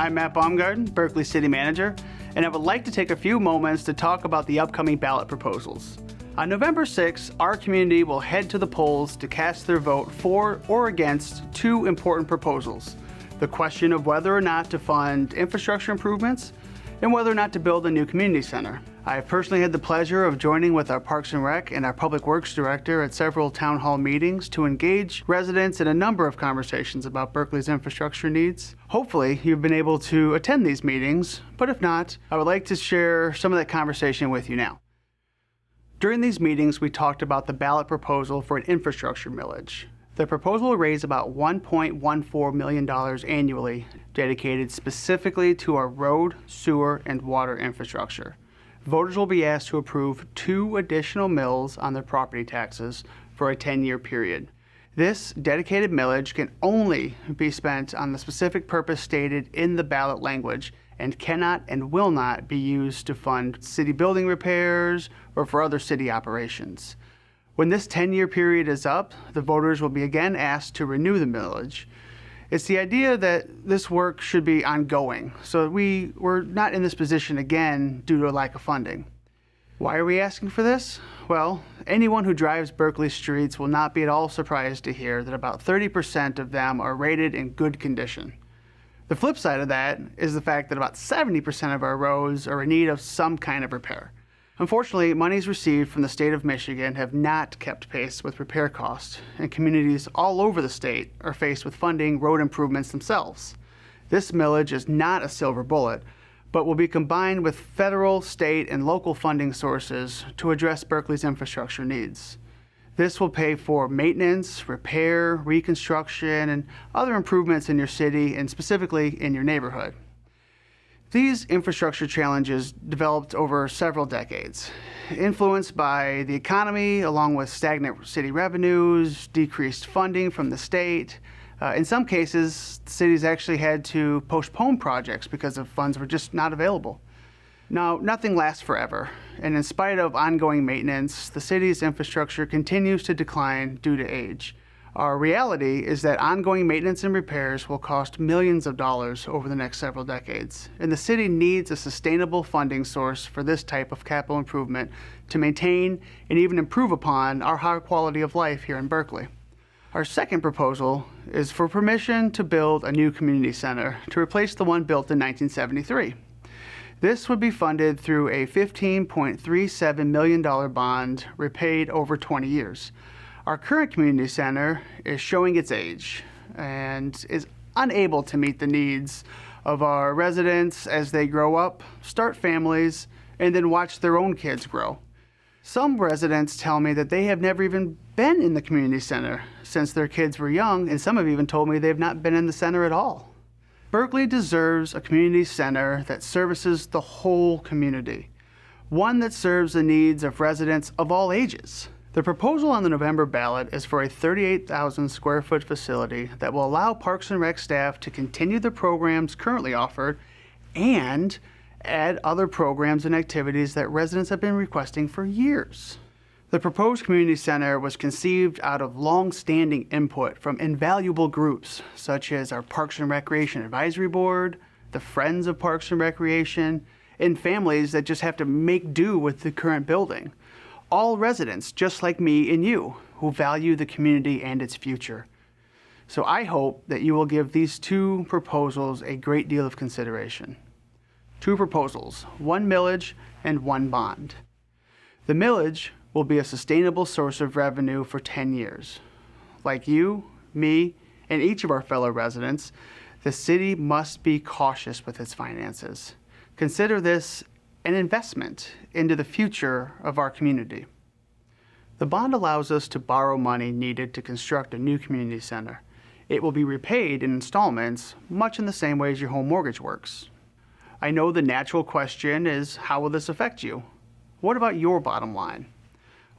I'm Matt Baumgarten, Berkley City Manager, and I would like to take a few moments to talk about the upcoming ballot proposals. On November 6th, our community will head to the polls to cast their vote for or against two important proposals: the question of whether or not to fund infrastructure improvements and whether or not to build a new community center. I have personally had the pleasure of joining with our Parks and Rec and our Public Works Director at several town hall meetings to engage residents in a number of conversations about Berkley's infrastructure needs. Hopefully, you've been able to attend these meetings, but if not, I would like to share some of that conversation with you now. During these meetings, we talked about the ballot proposal for an infrastructure millage. The proposal will raise about $1.14 million annually, dedicated specifically to our road, sewer, and water infrastructure. Voters will be asked to approve 2 additional mills on their property taxes for a 10-year period. This dedicated millage can only be spent on the specific purpose stated in the ballot language and cannot and will not be used to fund city building repairs or for other city operations. When this 10-year period is up, the voters will be again asked to renew the millage. It's the idea that this work should be ongoing, so we're not in this position again due to a lack of funding. Why are we asking for this? Well, anyone who drives Berkley streets will not be at all surprised to hear that about 30% of them are rated in good condition. The flip side of that is the fact that about 70% of our roads are in need of some kind of repair. Unfortunately, monies received from the state of Michigan have not kept pace with repair costs, and communities all over the state are faced with funding road improvements themselves. This millage is not a silver bullet, but will be combined with federal, state, and local funding sources to address Berkley's infrastructure needs. This will pay for maintenance, repair, reconstruction, and other improvements in your city and specifically in your neighborhood. These infrastructure challenges developed over several decades, influenced by the economy along with stagnant city revenues, decreased funding from the state. In some cases, cities actually had to postpone projects because the funds were just not available. Now, nothing lasts forever, and in spite of ongoing maintenance, the city's infrastructure continues to decline due to age. Our reality is that ongoing maintenance and repairs will cost millions of dollars over the next several decades, and the city needs a sustainable funding source for this type of capital improvement to maintain and even improve upon our high quality of life here in Berkley. Our second proposal is for permission to build a new community center to replace the one built in 1973. This would be funded through a $15.37 million bond repaid over 20 years. Our current community center is showing its age and is unable to meet the needs of our residents as they grow up, start families, and then watch their own kids grow. Some residents tell me that they have never even been in the community center since their kids were young, and some have even told me they've not been in the center at all. Berkley deserves a community center that services the whole community, one that serves the needs of residents of all ages. The proposal on the November ballot is for a 38,000 square foot facility that will allow Parks and Rec staff to continue the programs currently offered and add other programs and activities that residents have been requesting for years. The proposed community center was conceived out of long-standing input from invaluable groups such as our Parks and Recreation Advisory Board, the Friends of Parks and Recreation, and families that just have to make do with the current building. All residents, just like me and you, who value the community and its future. So I hope that you will give these two proposals a great deal of consideration. 2 proposals, 1 millage and 1 bond. The millage will be a sustainable source of revenue for 10 years. Like you, me, and each of our fellow residents, the city must be cautious with its finances. Consider this an investment into the future of our community. The bond allows us to borrow money needed to construct a new community center. It will be repaid in installments, much in the same way as your home mortgage works. I know the natural question is, how will this affect you? What about your bottom line?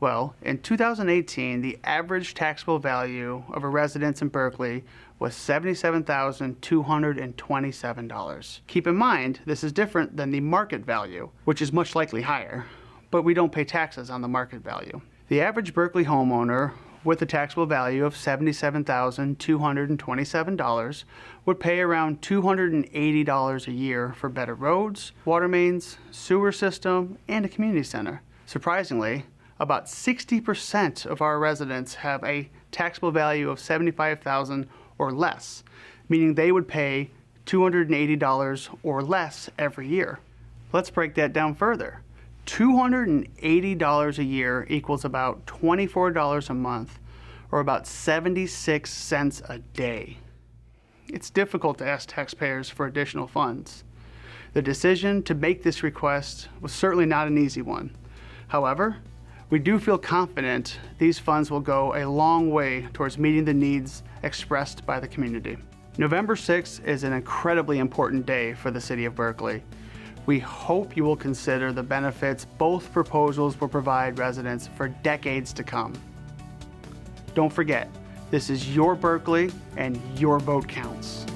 Well, in 2018, the average taxable value of a residence in Berkley was $77,227. Keep in mind, this is different than the market value, which is much likely higher, but we don't pay taxes on the market value. The average Berkley homeowner with a taxable value of $77,227 would pay around $280 a year for better roads, water mains, sewer system, and a community center. Surprisingly, about 60% of our residents have a taxable value of $75,000 or less, meaning they would pay $280 or less every year. Let's break that down further. $280 a year equals about $24 a month, or about 76 cents a day. It's difficult to ask taxpayers for additional funds. The decision to make this request was certainly not an easy one. However, we do feel confident these funds will go a long way towards meeting the needs expressed by the community. November 6th is an incredibly important day for the City of Berkley. We hope you will consider the benefits both proposals will provide residents for decades to come. Don't forget, this is your Berkley and your vote counts.